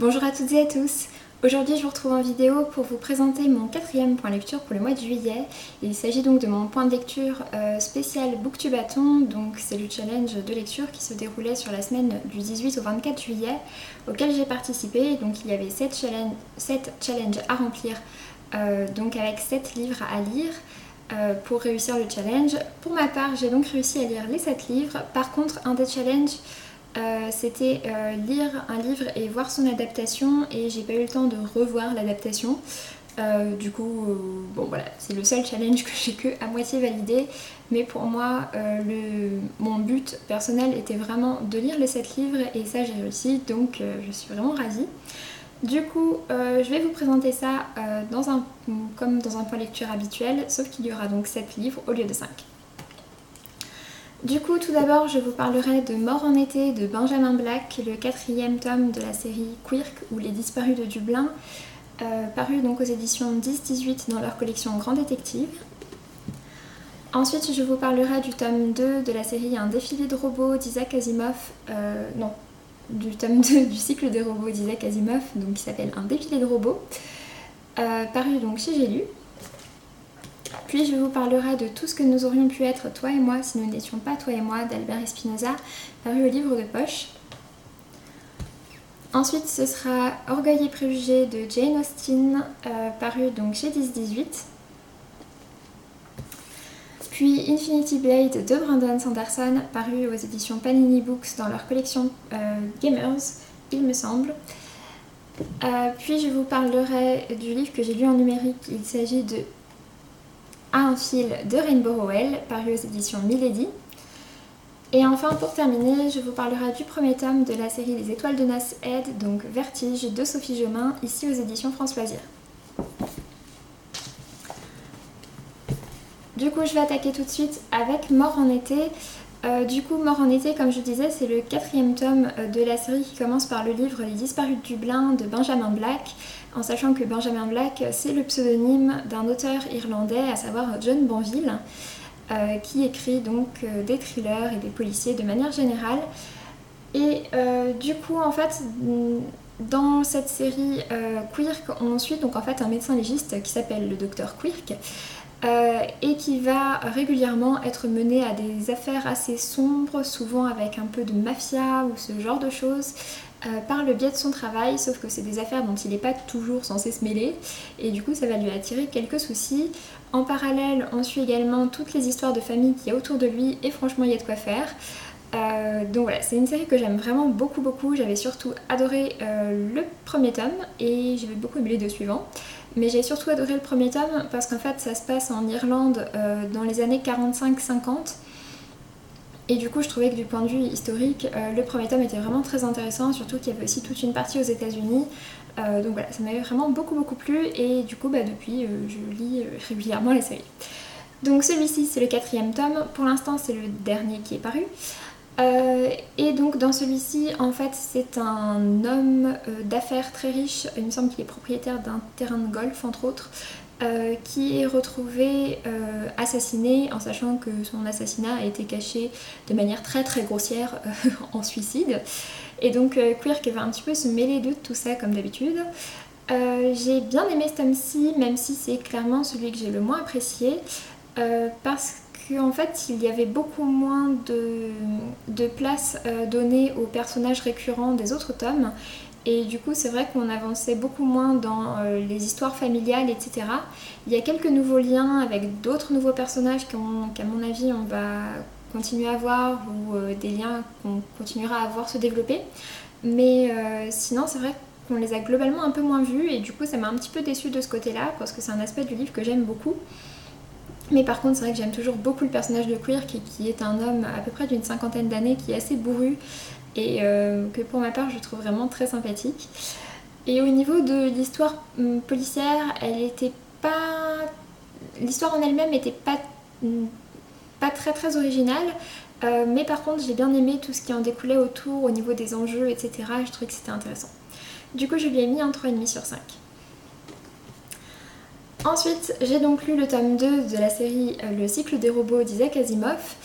Bonjour à toutes et à tous. Aujourd'hui je vous retrouve en vidéo pour vous présenter mon quatrième point lecture pour le mois de juillet. Il s'agit donc de mon point de lecture spécial Booktubathon, donc c'est le challenge de lecture qui se déroulait sur la semaine du 18 au 24 juillet auquel j'ai participé. Donc il y avait 7 challenges à remplir, donc avec 7 livres à lire pour réussir le challenge. Pour ma part j'ai donc réussi à lire les 7 livres. Par contre un des challenges c'était lire un livre et voir son adaptation, et j'ai pas eu le temps de revoir l'adaptation. Bon voilà, c'est le seul challenge que j'ai que à moitié validé, mais pour moi mon but personnel était vraiment de lire les 7 livres et ça j'ai réussi, donc je suis vraiment ravie. Du coup, je vais vous présenter ça comme dans un point lecture habituel, sauf qu'il y aura donc 7 livres au lieu de 5. Du coup, tout d'abord, je vous parlerai de Mort en été de Benjamin Black, le 4e tome de la série Quirk ou Les Disparus de Dublin, paru donc aux éditions 10-18 dans leur collection Grand Détective. Ensuite, je vous parlerai du tome 2 de la série Un défilé de robots d'Isaac Asimov, du tome 2 du cycle des robots d'Isaac Asimov, donc qui s'appelle Un défilé de robots, paru donc chez J'ai lu. Puis je vous parlerai de Tout ce que nous aurions pu être, toi et moi, si nous n'étions pas toi et moi, d'Albert Espinosa, paru au livre de poche. Ensuite, ce sera Orgueil et préjugés de Jane Austen, paru donc chez 10-18. Puis Infinity Blade de Brandon Sanderson, paru aux éditions Panini Books dans leur collection Gamers, il me semble. Puis je vous parlerai du livre que j'ai lu en numérique, il s'agit de À un fil de Rainbow Rowell, paru aux éditions Milady. Et enfin, pour terminer, je vous parlerai du premier tome de la série Les Étoiles de Nas Head, donc Vertige de Sophie Jomain, ici aux éditions France Loisirs. Du coup, je vais attaquer tout de suite avec Mort en été. Mort en été, comme je disais, c'est le 4e tome de la série qui commence par le livre Les Disparus de Dublin de Benjamin Black, en sachant que Benjamin Black, c'est le pseudonyme d'un auteur irlandais, à savoir John Banville, qui écrit donc des thrillers et des policiers de manière générale. Et en fait, dans cette série Quirk, on suit donc en fait un médecin légiste qui s'appelle le docteur Quirk, et qui va régulièrement être mené à des affaires assez sombres, souvent avec un peu de mafia ou ce genre de choses, par le biais de son travail, sauf que c'est des affaires dont il n'est pas toujours censé se mêler, et du coup ça va lui attirer quelques soucis. En parallèle, on suit également toutes les histoires de famille qu'il y a autour de lui, et franchement il y a de quoi faire. Donc voilà, c'est une série que j'aime vraiment beaucoup. J'avais surtout adoré le premier tome, et j'avais beaucoup aimé les 2 suivants. Mais j'ai surtout adoré le premier tome parce qu'en fait ça se passe en Irlande dans les années 45-50. Et du coup je trouvais que du point de vue historique, le premier tome était vraiment très intéressant, surtout qu'il y avait aussi toute une partie aux États-Unis. Donc voilà, ça m'avait vraiment beaucoup plu, et du coup depuis je lis régulièrement la série. Donc celui-ci c'est le 4e tome, pour l'instant c'est le dernier qui est paru. Et donc dans celui-ci, en fait, c'est un homme d'affaires très riche, il me semble qu'il est propriétaire d'un terrain de golf entre autres, qui est retrouvé assassiné, en sachant que son assassinat a été caché de manière très grossière en suicide. Et donc Quirk va un petit peu se mêler de tout ça comme d'habitude. J'ai bien aimé ce tome-ci, même si c'est clairement celui que j'ai le moins apprécié, parce qu'en fait il y avait beaucoup moins de place donnée aux personnages récurrents des autres tomes, et du coup c'est vrai qu'on avançait beaucoup moins dans les histoires familiales, etc. Il y a quelques nouveaux liens avec d'autres nouveaux personnages qu'à mon avis on va continuer à voir, ou des liens qu'on continuera à voir se développer, mais sinon c'est vrai qu'on les a globalement un peu moins vus, et du coup ça m'a un petit peu déçue de ce côté-là, parce que c'est un aspect du livre que j'aime beaucoup. Mais par contre c'est vrai que j'aime toujours beaucoup le personnage de Quirk, qui est un homme à peu près d'une 50aine d'années, qui est assez bourru, et que pour ma part je trouve vraiment très sympathique. Et au niveau de l'histoire policière, l'histoire en elle-même n'était pas très originale, mais par contre j'ai bien aimé tout ce qui en découlait autour au niveau des enjeux, etc. Je trouvais que c'était intéressant. Du coup je lui ai mis un 3,5 sur 5. Ensuite, j'ai donc lu le tome 2 de la série Le cycle des robots d'Isaac Asimov.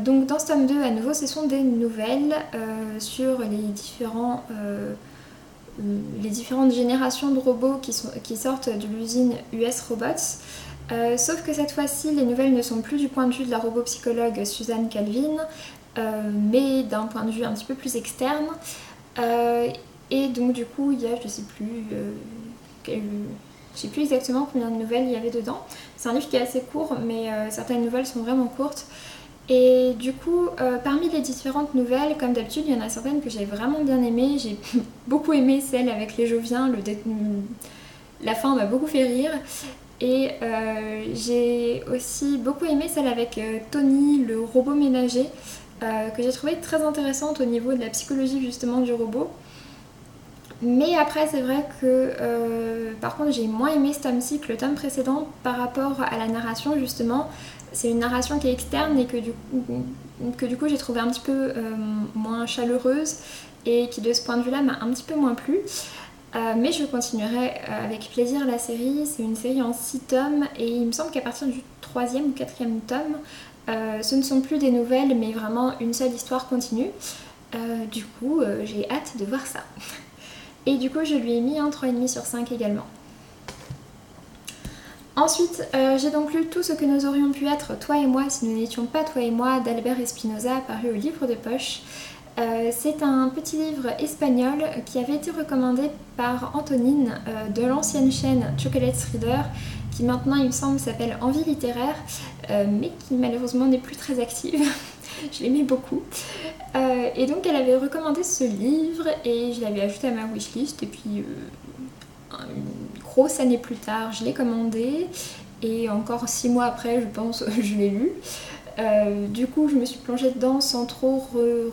Donc dans ce tome 2, à nouveau, ce sont des nouvelles sur les différents les différentes générations de robots qui sortent de l'usine US Robots. Sauf que cette fois-ci, les nouvelles ne sont plus du point de vue de la robopsychologue Suzanne Calvin, mais d'un point de vue un petit peu plus externe. Et donc du coup, il y a, je sais plus exactement combien de nouvelles il y avait dedans. C'est un livre qui est assez court, mais certaines nouvelles sont vraiment courtes. Et du coup, parmi les différentes nouvelles, comme d'habitude, il y en a certaines que j'ai vraiment bien aimées. J'ai beaucoup aimé celle avec les Joviens, la fin m'a beaucoup fait rire. Et j'ai aussi beaucoup aimé celle avec Tony, le robot ménager, que j'ai trouvé très intéressante au niveau de la psychologie justement du robot. Mais après c'est vrai que par contre j'ai moins aimé ce tome-ci que le tome précédent par rapport à la narration justement. C'est une narration qui est externe et que du coup j'ai trouvé un petit peu moins chaleureuse et qui de ce point de vue là m'a un petit peu moins plu. Mais je continuerai avec plaisir la série. C'est une série en 6 tomes et il me semble qu'à partir du 3e ou 4e tome, ce ne sont plus des nouvelles mais vraiment une seule histoire continue. Du coup j'ai hâte de voir ça. Et du coup je lui ai mis un 3,5 sur 5 également. Ensuite, j'ai donc lu Tout ce que nous aurions pu être, toi et moi, si nous n'étions pas toi et moi, d'Albert Espinosa, paru au livre de poche. C'est un petit livre espagnol qui avait été recommandé par Antonine de l'ancienne chaîne Chocolate Reader, qui maintenant, il me semble, s'appelle Envie littéraire, mais qui malheureusement n'est plus très active. Je l'aimais beaucoup. Et donc, elle avait recommandé ce livre et je l'avais ajouté à ma wishlist. Et puis, une grosse année plus tard, je l'ai commandé. Et encore 6 mois après, je pense, je l'ai lu. Du coup je me suis plongée dedans sans trop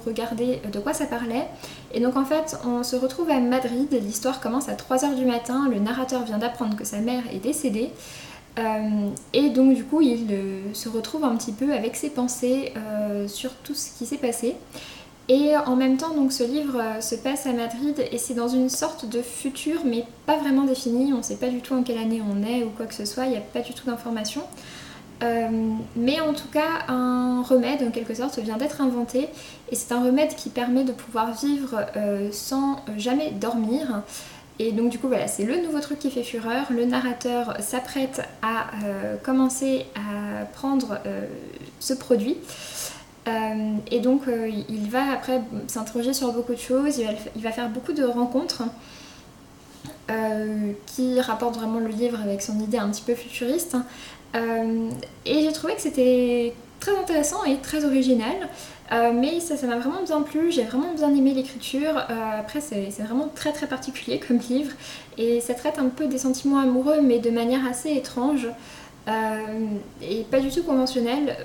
regarder de quoi ça parlait. Et donc en fait on se retrouve à Madrid, l'histoire commence à 3 h du matin, le narrateur vient d'apprendre que sa mère est décédée. Et donc du coup il se retrouve un petit peu avec ses pensées sur tout ce qui s'est passé. Et en même temps donc ce livre se passe à Madrid et c'est dans une sorte de futur mais pas vraiment défini, on ne sait pas du tout en quelle année on est ou quoi que ce soit, il n'y a pas du tout d'informations. Mais en tout cas un remède en quelque sorte vient d'être inventé et c'est un remède qui permet de pouvoir vivre sans jamais dormir. Et donc du coup voilà, c'est le nouveau truc qui fait fureur. Le narrateur s'apprête à commencer à prendre ce produit. Et donc il va après s'interroger sur beaucoup de choses, il va faire beaucoup de rencontres qui rapportent vraiment le livre avec son idée un petit peu futuriste. Et j'ai trouvé que c'était très intéressant et très original, mais ça m'a vraiment bien plu, j'ai vraiment bien aimé l'écriture. Après c'est vraiment très très particulier comme livre et ça traite un peu des sentiments amoureux mais de manière assez étrange et pas du tout conventionnelle.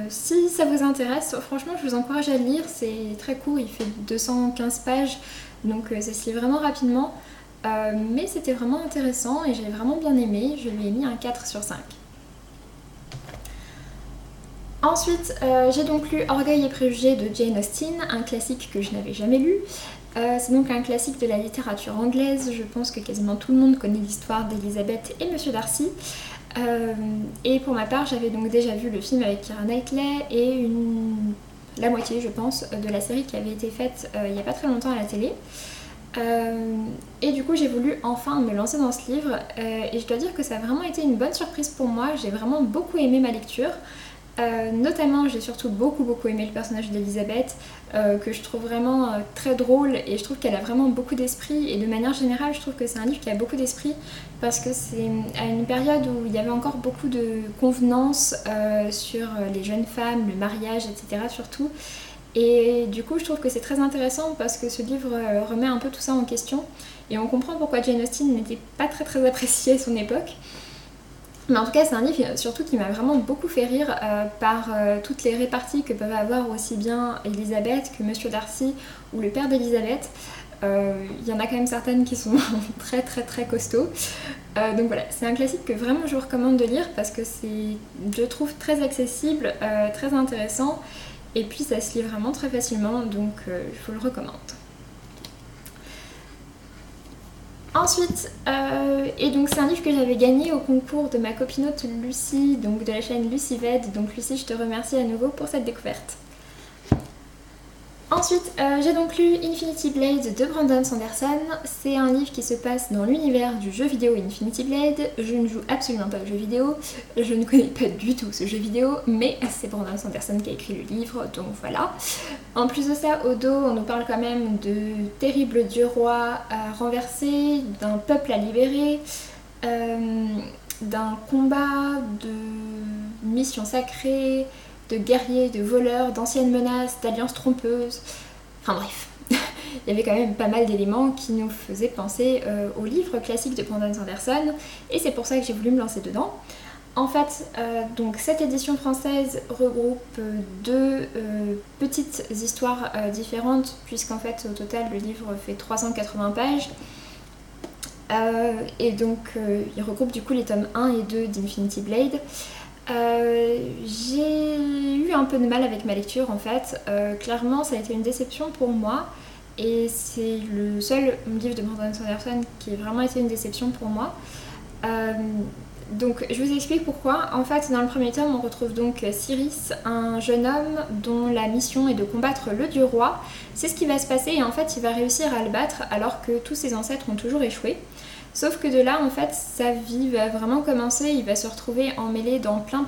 Si ça vous intéresse, franchement je vous encourage à le lire, c'est très court, il fait 215 pages donc ça se lit vraiment rapidement, mais c'était vraiment intéressant et j'ai vraiment bien aimé, je lui ai mis un 4 sur 5. Ensuite, j'ai donc lu Orgueil et préjugés de Jane Austen, un classique que je n'avais jamais lu. C'est donc un classique de la littérature anglaise, je pense que quasiment tout le monde connaît l'histoire d'Elizabeth et Monsieur Darcy. Et pour ma part, j'avais donc déjà vu le film avec Keira Knightley et la moitié, je pense, de la série qui avait été faite il n'y a pas très longtemps à la télé. Et du coup j'ai voulu enfin me lancer dans ce livre et je dois dire que ça a vraiment été une bonne surprise pour moi, j'ai vraiment beaucoup aimé ma lecture. Notamment j'ai surtout beaucoup aimé le personnage d'Elizabeth que je trouve vraiment très drôle et je trouve qu'elle a vraiment beaucoup d'esprit et de manière générale je trouve que c'est un livre qui a beaucoup d'esprit parce que c'est à une période où il y avait encore beaucoup de convenances sur les jeunes femmes, le mariage, etc. surtout. Et du coup je trouve que c'est très intéressant parce que ce livre remet un peu tout ça en question et on comprend pourquoi Jane Austen n'était pas très appréciée à son époque. Mais en tout cas c'est un livre surtout qui m'a vraiment beaucoup fait rire par toutes les réparties que peuvent avoir aussi bien Elisabeth que Monsieur Darcy ou le père d'Elisabeth. Il y en a quand même certaines qui sont très costauds. Donc voilà, c'est un classique que vraiment je vous recommande de lire parce que c'est, je trouve, très accessible, très intéressant et puis ça se lit vraiment très facilement donc je vous le recommande. Ensuite, et donc c'est un livre que j'avais gagné au concours de ma copinote Lucie, donc de la chaîne Lucived. Donc Lucie, je te remercie à nouveau pour cette découverte. Ensuite, j'ai donc lu Infinity Blade de Brandon Sanderson. C'est un livre qui se passe dans l'univers du jeu vidéo Infinity Blade. Je ne joue absolument pas au jeu vidéo, je ne connais pas du tout ce jeu vidéo, mais c'est Brandon Sanderson qui a écrit le livre, donc voilà. En plus de ça, au dos, on nous parle quand même de terribles dieux rois à renverser, d'un peuple à libérer, d'un combat, de missions sacrées, de guerriers, de voleurs, d'anciennes menaces, d'alliances trompeuses. Enfin bref, il y avait quand même pas mal d'éléments qui nous faisaient penser au livre classique de Brandon Sanderson, et c'est pour ça que j'ai voulu me lancer dedans. En fait, donc cette édition française regroupe deux petites histoires différentes, puisqu'en fait au total le livre fait 380 pages. Et donc il regroupe du coup les tomes 1 et 2 d'Infinity Blade. J'ai eu un peu de mal avec ma lecture en fait, clairement ça a été une déception pour moi et c'est le seul livre de Brandon Sanderson qui a vraiment été une déception pour moi. Donc je vous explique pourquoi. En fait dans le premier tome on retrouve donc Cyrus, un jeune homme dont la mission est de combattre le dieu roi. C'est ce qui va se passer et en fait il va réussir à le battre alors que tous ses ancêtres ont toujours échoué. Sauf que de là, en fait, sa vie va vraiment commencer, il va se retrouver emmêlé dans plein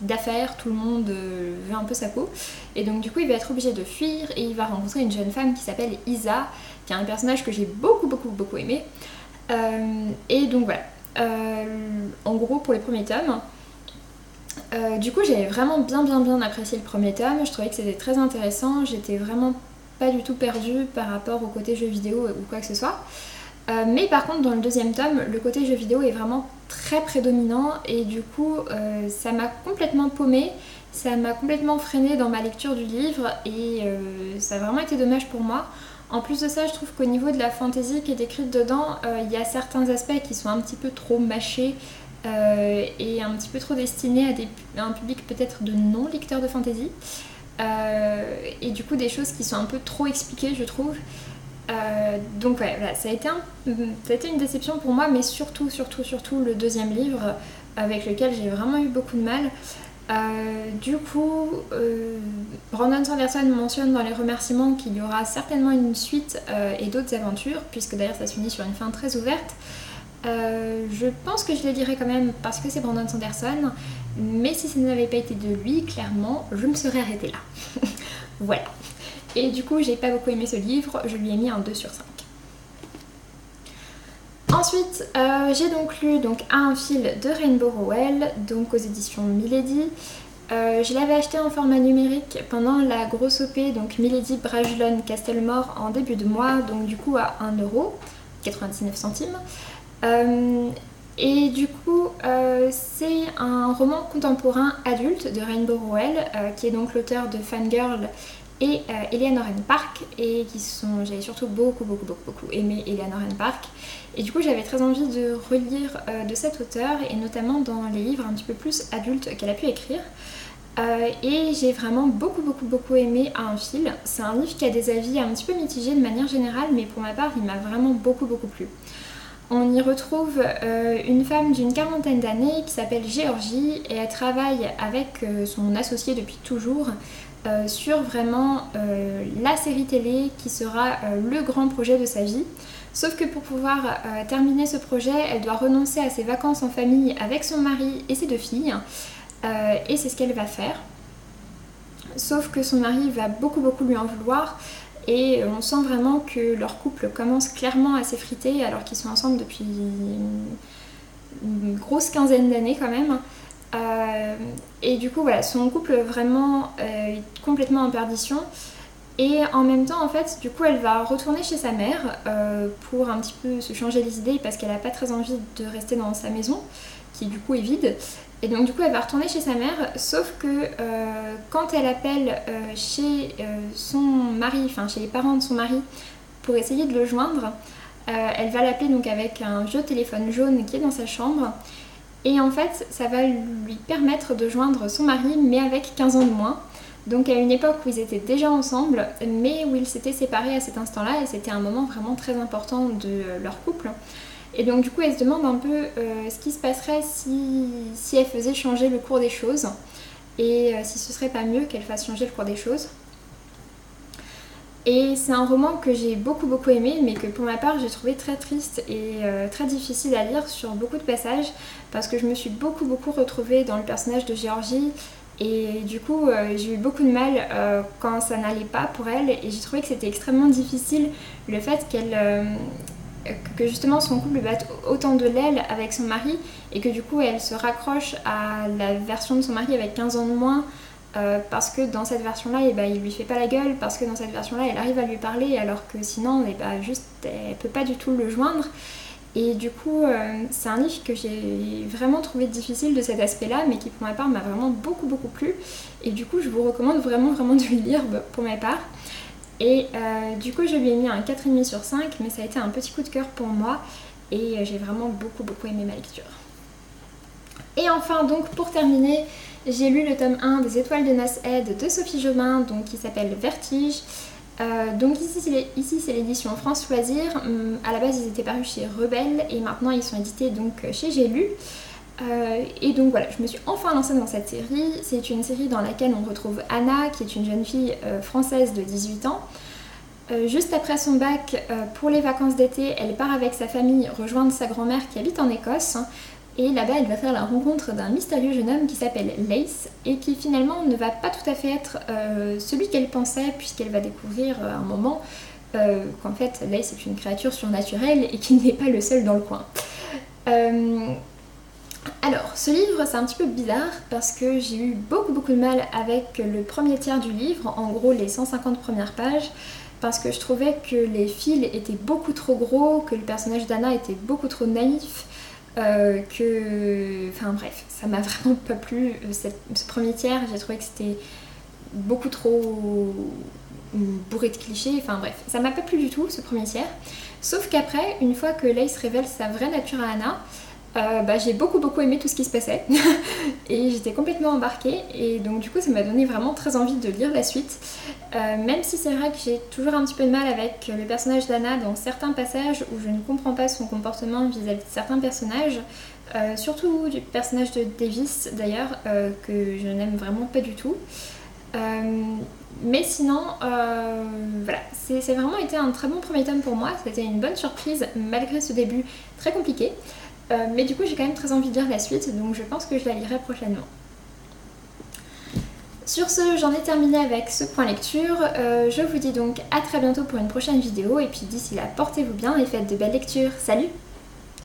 d'affaires, tout le monde veut un peu sa peau. Et donc du coup, il va être obligé de fuir et il va rencontrer une jeune femme qui s'appelle Isa, qui est un personnage que j'ai beaucoup aimé. Et donc voilà, en gros pour les premiers tomes. Du coup, j'avais vraiment bien apprécié le premier tome, je trouvais que c'était très intéressant, j'étais vraiment pas du tout perdue par rapport au côté jeu vidéo ou quoi que ce soit. Mais par contre dans le deuxième tome, le côté jeu vidéo est vraiment très prédominant et du coup ça m'a complètement paumée, ça m'a complètement freinée dans ma lecture du livre et ça a vraiment été dommage pour moi. En plus de ça, je trouve qu'au niveau de la fantaisie qui est décrite dedans, il y a certains aspects qui sont un petit peu trop mâchés et un petit peu trop destinés à un public peut-être de non-lecteurs de fantaisie. Et du coup des choses qui sont un peu trop expliquées je trouve. Donc ouais, voilà, ça a été une déception pour moi, mais surtout le deuxième livre avec lequel j'ai vraiment eu beaucoup de mal. Du coup, Brandon Sanderson mentionne dans les remerciements qu'il y aura certainement une suite et d'autres aventures, puisque d'ailleurs ça se finit sur une fin très ouverte. Je pense que je les lirai quand même parce que c'est Brandon Sanderson, mais si ça n'avait pas été de lui, clairement, je me serais arrêtée là. Voilà. Et du coup, j'ai pas beaucoup aimé ce livre, je lui ai mis un 2 sur 5. Ensuite, j'ai donc lu À un fil de Rainbow Rowell, donc aux éditions Milady. Je l'avais acheté en format numérique pendant la grosse OP, donc Milady Brajlon Castelmore en début de mois, donc du coup à 1,99 €. Et du coup, c'est un roman contemporain adulte de Rainbow Rowell, qui est donc l'auteur de Fangirl et Eleanor and Park, et j'avais surtout beaucoup aimé Eleanor and Park, et du coup j'avais très envie de relire de cet auteur, et notamment dans les livres un petit peu plus adultes qu'elle a pu écrire. Et j'ai vraiment beaucoup aimé À un fil. C'est un livre qui a des avis un petit peu mitigés de manière générale, mais pour ma part il m'a vraiment beaucoup plu. On y retrouve une femme d'une quarantaine d'années qui s'appelle Géorgie, et elle travaille avec son associé depuis toujours sur vraiment la série télé qui sera le grand projet de sa vie. Sauf que pour pouvoir terminer ce projet, elle doit renoncer à ses vacances en famille avec son mari et ses 2 filles. Et c'est ce qu'elle va faire. Sauf que son mari va beaucoup lui en vouloir. Et on sent vraiment que leur couple commence clairement à s'effriter alors qu'ils sont ensemble depuis une grosse quinzaine d'années quand même. Et du coup voilà, son couple vraiment est complètement en perdition. Et en même temps en fait, du coup elle va retourner chez sa mère pour un petit peu se changer les idées parce qu'elle n'a pas très envie de rester dans sa maison qui du coup est vide. Et donc du coup elle va retourner chez sa mère, sauf que quand elle appelle chez son mari, enfin chez les parents de son mari pour essayer de le joindre, elle va l'appeler donc avec un vieux téléphone jaune qui est dans sa chambre. Et en fait ça va lui permettre de joindre son mari mais avec 15 ans de moins. Donc à une époque où ils étaient déjà ensemble mais où ils s'étaient séparés à cet instant-là, et c'était un moment vraiment très important de leur couple. Et donc du coup elle se demande un peu ce qui se passerait si elle faisait changer le cours des choses, et si ce serait pas mieux qu'elle fasse changer le cours des choses. Et c'est un roman que j'ai beaucoup aimé, mais que pour ma part j'ai trouvé très triste et très difficile à lire sur beaucoup de passages, parce que je me suis beaucoup retrouvée dans le personnage de Géorgie, et du coup j'ai eu beaucoup de mal quand ça n'allait pas pour elle, et j'ai trouvé que c'était extrêmement difficile le fait que justement son couple batte autant de l'aile avec son mari, et que du coup elle se raccroche à la version de son mari avec 15 ans de moins, parce que dans cette version-là, il lui fait pas la gueule, parce que dans cette version-là, elle arrive à lui parler, alors que sinon, elle peut pas du tout le joindre. Et du coup, c'est un livre que j'ai vraiment trouvé difficile de cet aspect-là, mais qui pour ma part m'a vraiment beaucoup plu. Et du coup, je vous recommande vraiment de le lire pour ma part. Et du coup, je lui ai mis un 4,5 sur 5, mais ça a été un petit coup de cœur pour moi, et j'ai vraiment beaucoup aimé ma lecture. Et enfin, donc pour terminer, j'ai lu le tome 1 des Étoiles de Nasheed de Sophie Jobin, donc qui s'appelle Vertige. Donc ici c'est l'édition France Loisirs. À la base ils étaient parus chez Rebelle et maintenant ils sont édités donc chez J'ai lu. Et donc voilà, je me suis enfin lancée dans cette série. C'est une série dans laquelle on retrouve Anna, qui est une jeune fille française de 18 ans. Juste après son bac, pour les vacances d'été, elle part avec sa famille rejoindre sa grand-mère qui habite en Écosse. Et là-bas, elle va faire la rencontre d'un mystérieux jeune homme qui s'appelle Lace, et qui finalement ne va pas tout à fait être celui qu'elle pensait, puisqu'elle va découvrir à un moment qu'en fait Lace est une créature surnaturelle et qu'il n'est pas le seul dans le coin. Alors, ce livre, c'est un petit peu bizarre parce que j'ai eu beaucoup de mal avec le premier tiers du livre, en gros les 150 premières pages, parce que je trouvais que les fils étaient beaucoup trop gros, que le personnage d'Anna était beaucoup trop naïf, enfin bref, ça m'a vraiment pas plu. Ce premier tiers, j'ai trouvé que c'était beaucoup trop bourré de clichés, enfin bref, ça m'a pas plu du tout ce premier tiers. Sauf qu'après, une fois que Lace révèle sa vraie nature à Anna, j'ai beaucoup aimé tout ce qui se passait et j'étais complètement embarquée, et donc du coup ça m'a donné vraiment très envie de lire la suite, même si c'est vrai que j'ai toujours un petit peu de mal avec le personnage d'Anna dans certains passages où je ne comprends pas son comportement vis-à-vis de certains personnages, surtout du personnage de Davis d'ailleurs, que je n'aime vraiment pas du tout. Mais sinon, voilà, c'est vraiment été un très bon premier tome pour moi, c'était une bonne surprise malgré ce début très compliqué. Mais du coup j'ai quand même très envie de lire la suite, donc je pense que je la lirai prochainement. Sur ce, j'en ai terminé avec ce point lecture. Je vous dis donc à très bientôt pour une prochaine vidéo, et puis d'ici là, portez-vous bien et faites de belles lectures. Salut!